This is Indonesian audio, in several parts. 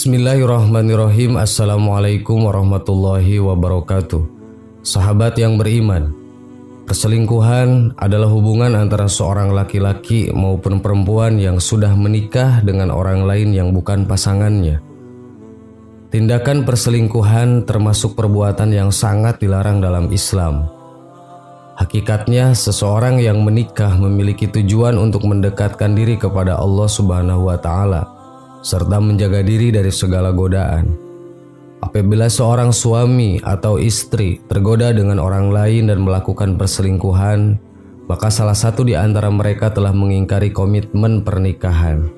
Bismillahirrahmanirrahim. Assalamualaikum warahmatullahi wabarakatuh. Sahabat yang beriman, perselingkuhan adalah hubungan antara seorang laki-laki maupun perempuan yang sudah menikah dengan orang lain yang bukan pasangannya. Tindakan perselingkuhan termasuk perbuatan yang sangat dilarang dalam Islam. Hakikatnya, seseorang yang menikah memiliki tujuan untuk mendekatkan diri kepada Allah Subhanahu wa Ta'ala serta menjaga diri dari segala godaan. Apabila seorang suami atau istri tergoda dengan orang lain dan melakukan perselingkuhan, maka salah satu di antara mereka telah mengingkari komitmen pernikahan.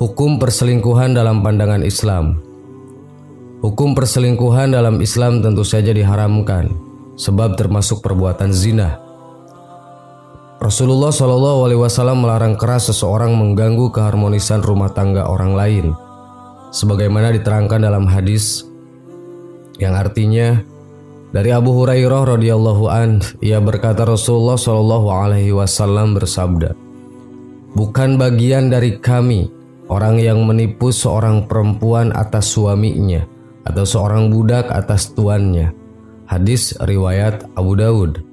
Hukum perselingkuhan dalam pandangan Islam. Hukum perselingkuhan dalam Islam tentu saja diharamkan, sebab termasuk perbuatan zina. Rasulullah SAW melarang keras seseorang mengganggu keharmonisan rumah tangga orang lain, sebagaimana diterangkan dalam hadis yang artinya dari Abu Hurairah radhiyallahu an, ia berkata Rasulullah SAW bersabda, "Bukan bagian dari kami orang yang menipu seorang perempuan atas suaminya atau seorang budak atas tuannya." Hadis riwayat Abu Daud.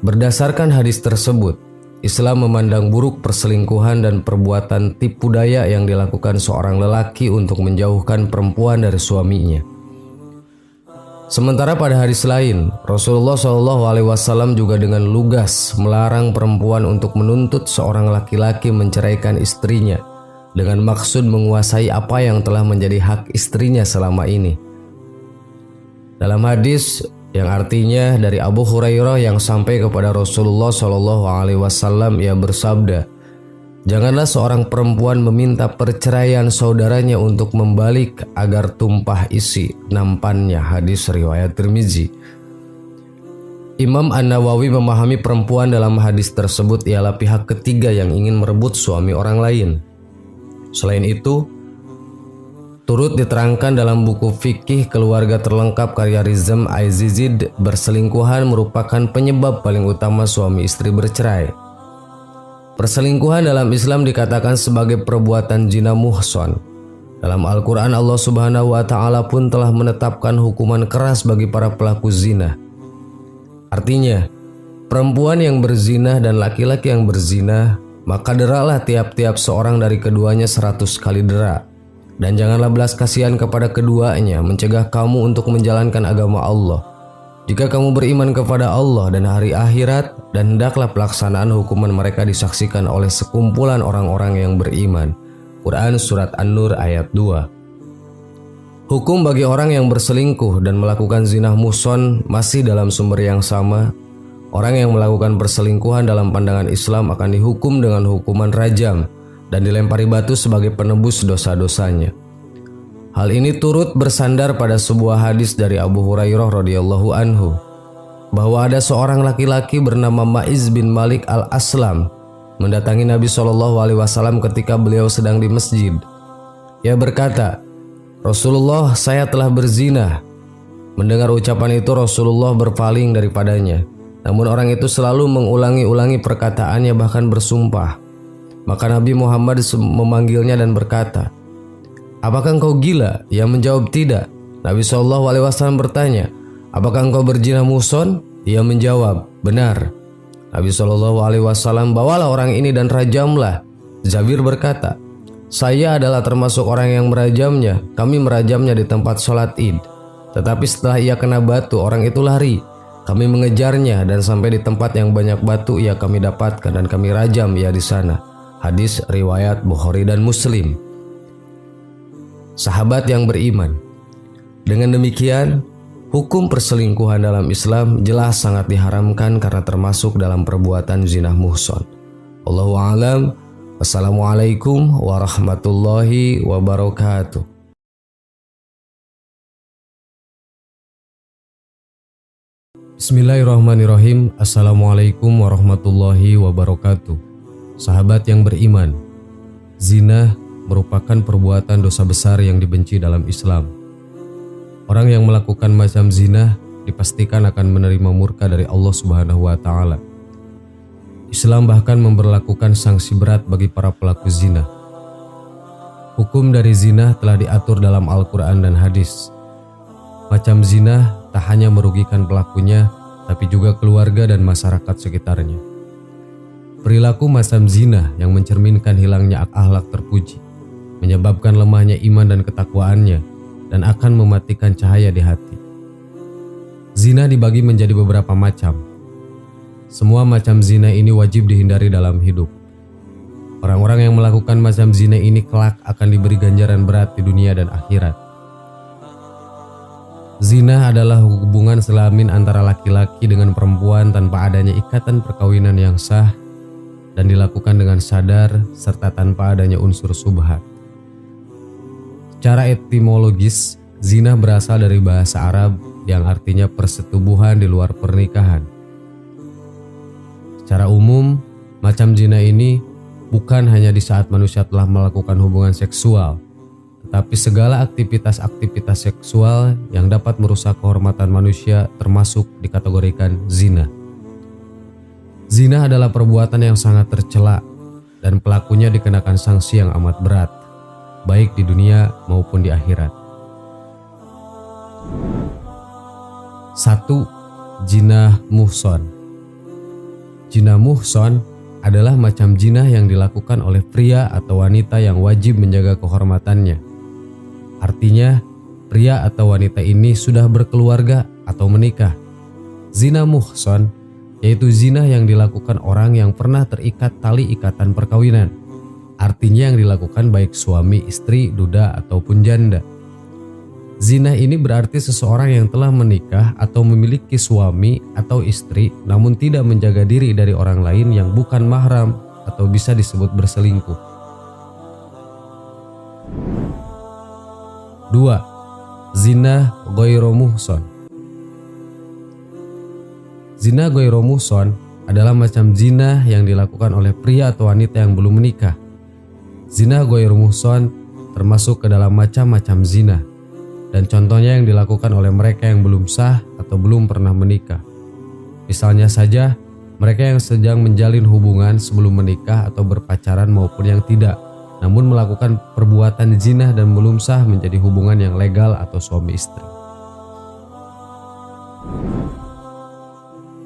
Berdasarkan hadis tersebut, Islam memandang buruk perselingkuhan dan perbuatan tipu daya yang dilakukan seorang lelaki untuk menjauhkan perempuan dari suaminya. Sementara pada hadis lain, Rasulullah SAW juga dengan lugas melarang perempuan untuk menuntut seorang laki-laki menceraikan istrinya dengan maksud menguasai apa yang telah menjadi hak istrinya selama ini. Dalam hadis yang artinya dari Abu Hurairah yang sampai kepada Rasulullah SAW, ia bersabda, "Janganlah seorang perempuan meminta perceraian saudaranya untuk membalik agar tumpah isi nampannya." Hadis riwayat Tirmizi. Imam An-Nawawi memahami perempuan dalam hadis tersebut ialah pihak ketiga yang ingin merebut suami orang lain. Selain itu, turut diterangkan dalam buku fikih keluarga terlengkap karya Rizam Aizizid, berselingkuhan merupakan penyebab paling utama suami istri bercerai. Perselingkuhan dalam Islam dikatakan sebagai perbuatan zina muhson. Dalam Al-Quran, Allah Subhanahu wa Ta'ala pun telah menetapkan hukuman keras bagi para pelaku zina. Artinya, perempuan yang berzina dan laki-laki yang berzina, maka deralah tiap-tiap seorang dari keduanya 100 kali dera. Dan janganlah belas kasihan kepada keduanya, mencegah kamu untuk menjalankan agama Allah. Jika kamu beriman kepada Allah dan hari akhirat, dan hendaklah pelaksanaan hukuman mereka disaksikan oleh sekumpulan orang-orang yang beriman. Quran Surat An-Nur ayat 2. Hukum bagi orang yang berselingkuh dan melakukan zina muhson masih dalam sumber yang sama. Orang yang melakukan perselingkuhan dalam pandangan Islam akan dihukum dengan hukuman rajam dan dilempari batu sebagai penebus dosa-dosanya. Hal ini turut bersandar pada sebuah hadis dari Abu Hurairah radhiyallahu anhu, bahwa ada seorang laki-laki bernama Ma'iz bin Malik al-Aslam mendatangi Nabi SAW ketika beliau sedang di masjid. Ia berkata, "Rasulullah, saya telah berzina." Mendengar ucapan itu, Rasulullah berpaling daripadanya. Namun orang itu selalu mengulangi-ulangi perkataannya, bahkan bersumpah. Maka Nabi Muhammad memanggilnya dan berkata, "Apakah engkau gila?" Ia menjawab, "Tidak." Nabi SAW bertanya, "Apakah engkau berzina muhson?" Ia menjawab, "Benar." Nabi SAW, "Bawalah orang ini dan rajamlah." Jabir berkata, "Saya adalah termasuk orang yang merajamnya. Kami merajamnya di tempat sholat id. Tetapi setelah ia kena batu, orang itu lari. Kami mengejarnya dan sampai di tempat yang banyak batu ia kami dapatkan dan kami rajam ia di sana." Hadis riwayat Bukhari dan Muslim. Sahabat yang beriman, dengan demikian, hukum perselingkuhan dalam Islam jelas sangat diharamkan karena termasuk dalam perbuatan zina muhson. Allahu a'lam. Wassalamualaikum warahmatullahi wabarakatuh. Bismillahirrahmanirrahim. Assalamualaikum warahmatullahi wabarakatuh. Sahabat yang beriman, zina merupakan perbuatan dosa besar yang dibenci dalam Islam. Orang yang melakukan macam zina dipastikan akan menerima murka dari Allah Subhanahu wa Ta'ala. Islam bahkan memberlakukan sanksi berat bagi para pelaku zina. Hukum dari zina telah diatur dalam Al-Quran dan hadis. Macam zina tak hanya merugikan pelakunya, tapi juga keluarga dan masyarakat sekitarnya. Perilaku macam zina yang mencerminkan hilangnya akhlak terpuji, menyebabkan lemahnya iman dan ketakwaannya, dan akan mematikan cahaya di hati. Zina dibagi menjadi beberapa macam. Semua macam zina ini wajib dihindari dalam hidup. Orang-orang yang melakukan macam zina ini kelak akan diberi ganjaran berat di dunia dan akhirat. Zina adalah hubungan selamin antara laki-laki dengan perempuan tanpa adanya ikatan perkawinan yang sah dan dilakukan dengan sadar serta tanpa adanya unsur subhat. Secara etimologis, zina berasal dari bahasa Arab yang artinya persetubuhan di luar pernikahan. Secara umum, macam zina ini bukan hanya di saat manusia telah melakukan hubungan seksual, tetapi segala aktivitas-aktivitas seksual yang dapat merusak kehormatan manusia termasuk dikategorikan zina. Zina adalah perbuatan yang sangat tercela dan pelakunya dikenakan sanksi yang amat berat, baik di dunia maupun di akhirat. 1. Zina muhson. Zina muhson adalah macam zina yang dilakukan oleh pria atau wanita yang wajib menjaga kehormatannya. Artinya, pria atau wanita ini sudah berkeluarga atau menikah. Zina muhson yaitu zina yang dilakukan orang yang pernah terikat tali ikatan perkawinan. Artinya yang dilakukan baik suami, istri, duda, ataupun janda. Zina ini berarti seseorang yang telah menikah atau memiliki suami atau istri namun tidak menjaga diri dari orang lain yang bukan mahram atau bisa disebut berselingkuh. 2. Zina ghairu muhson. Zina ghairu muhson adalah macam zina yang dilakukan oleh pria atau wanita yang belum menikah. Zina ghairu muhson termasuk ke dalam macam-macam zina, dan contohnya yang dilakukan oleh mereka yang belum sah atau belum pernah menikah. Misalnya saja, mereka yang sedang menjalin hubungan sebelum menikah atau berpacaran maupun yang tidak, namun melakukan perbuatan zina dan belum sah menjadi hubungan yang legal atau suami istri.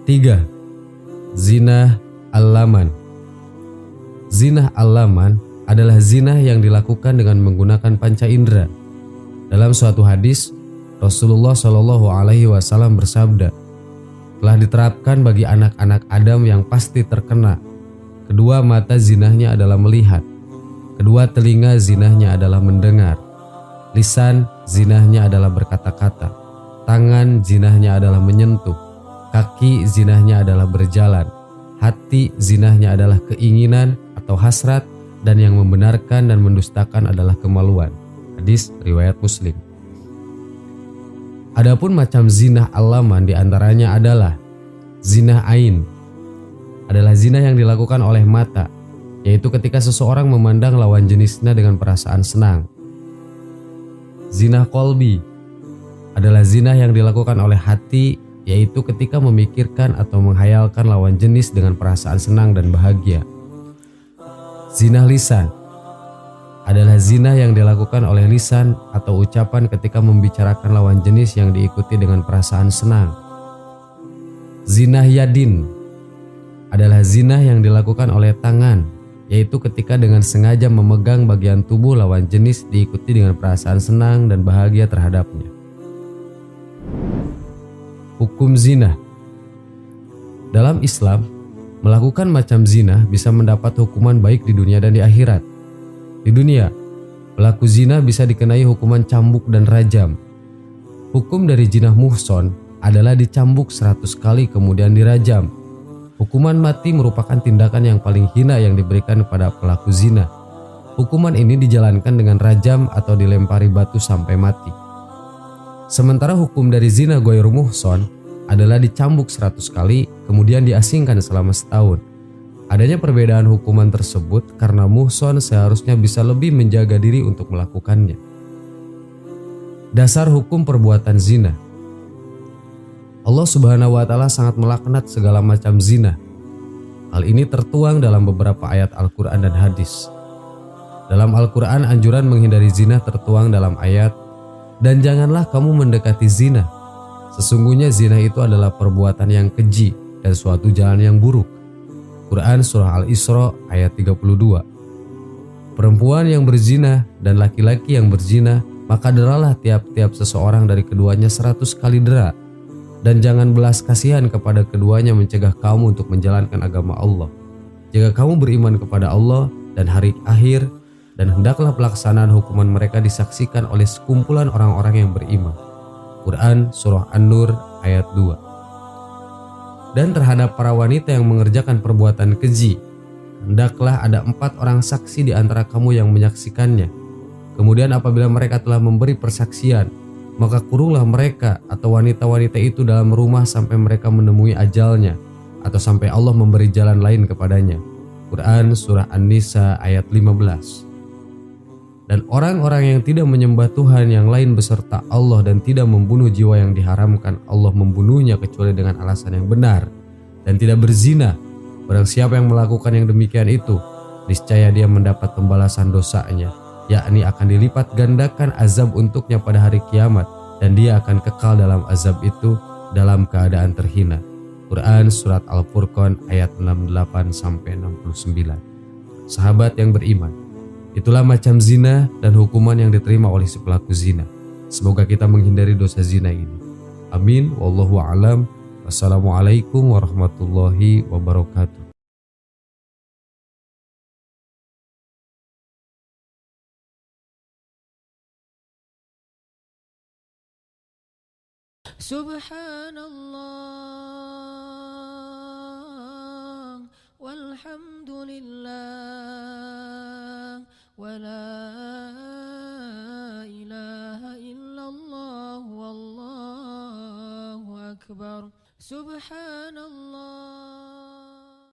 3. Zina al-laman. Zina al-laman adalah zina yang dilakukan dengan menggunakan panca indera. Dalam suatu hadis, Rasulullah Shallallahu Alaihi Wasallam bersabda, telah diterapkan bagi anak-anak Adam yang pasti terkena. Kedua mata zinahnya adalah melihat, kedua telinga zinahnya adalah mendengar, lisan zinahnya adalah berkata-kata, tangan zinahnya adalah menyentuh, kaki zinahnya adalah berjalan, hati zinahnya adalah keinginan atau hasrat, dan yang membenarkan dan mendustakan adalah kemaluan. Hadis riwayat Muslim. Adapun macam zina al-laman diantaranya adalah zina ain. Adalah zina yang dilakukan oleh mata, yaitu ketika seseorang memandang lawan jenisnya dengan perasaan senang. Zina qalbi adalah zina yang dilakukan oleh hati, yaitu ketika memikirkan atau menghayalkan lawan jenis dengan perasaan senang dan bahagia. Zina lisan adalah zina yang dilakukan oleh lisan atau ucapan ketika membicarakan lawan jenis yang diikuti dengan perasaan senang. Zina yadin adalah zina yang dilakukan oleh tangan, yaitu ketika dengan sengaja memegang bagian tubuh lawan jenis diikuti dengan perasaan senang dan bahagia terhadapnya. Hukum zina. Dalam Islam, melakukan macam zina bisa mendapat hukuman baik di dunia dan di akhirat. Di dunia, pelaku zina bisa dikenai hukuman cambuk dan rajam. Hukum dari zina muhson adalah dicambuk 100 kali kemudian dirajam. Hukuman mati merupakan tindakan yang paling hina yang diberikan kepada pelaku zina. Hukuman ini dijalankan dengan rajam atau dilempari batu sampai mati. Sementara hukum dari zina ghairu muhson adalah dicambuk 100 kali kemudian diasingkan selama setahun. Adanya perbedaan hukuman tersebut karena muhson seharusnya bisa lebih menjaga diri untuk melakukannya. Dasar hukum perbuatan zina. Allah Subhanahu wa Ta'ala sangat melaknat segala macam zina. Hal ini tertuang dalam beberapa ayat Al-Quran dan hadis. Dalam Al-Quran anjuran menghindari zina tertuang dalam ayat, "Dan janganlah kamu mendekati zina. Sesungguhnya zina itu adalah perbuatan yang keji dan suatu jalan yang buruk." Quran Surah Al-Isra ayat 32. Perempuan yang berzina dan laki-laki yang berzina, maka deralah tiap-tiap seseorang dari keduanya 100 kali dera. Dan jangan belas kasihan kepada keduanya mencegah kamu untuk menjalankan agama Allah. Jika kamu beriman kepada Allah dan hari akhir, dan hendaklah pelaksanaan hukuman mereka disaksikan oleh sekumpulan orang-orang yang beriman. Quran Surah An-Nur ayat 2. Dan terhadap para wanita yang mengerjakan perbuatan keji, hendaklah ada 4 orang saksi di antara kamu yang menyaksikannya. Kemudian apabila mereka telah memberi persaksian, maka kurunglah mereka atau wanita-wanita itu dalam rumah sampai mereka menemui ajalnya, atau sampai Allah memberi jalan lain kepadanya. Quran Surah An-Nisa ayat 15. Dan orang-orang yang tidak menyembah Tuhan yang lain beserta Allah dan tidak membunuh jiwa yang diharamkan Allah membunuhnya kecuali dengan alasan yang benar, dan tidak berzina, barang siapa yang melakukan yang demikian itu, niscaya dia mendapat pembalasan dosanya, yakni akan dilipat gandakan azab untuknya pada hari kiamat, dan dia akan kekal dalam azab itu dalam keadaan terhina. Quran Surat Al-Furqan ayat 68-69. Sahabat yang beriman, itulah macam zina dan hukuman yang diterima oleh si pelaku zina. Semoga kita menghindari dosa zina ini. Amin. Wallahu a'lam. Wassalamualaikum warahmatullahi wabarakatuh. Subhanallah walhamdulillah wala ilaha illallah wallahu akbar. Subhanallah.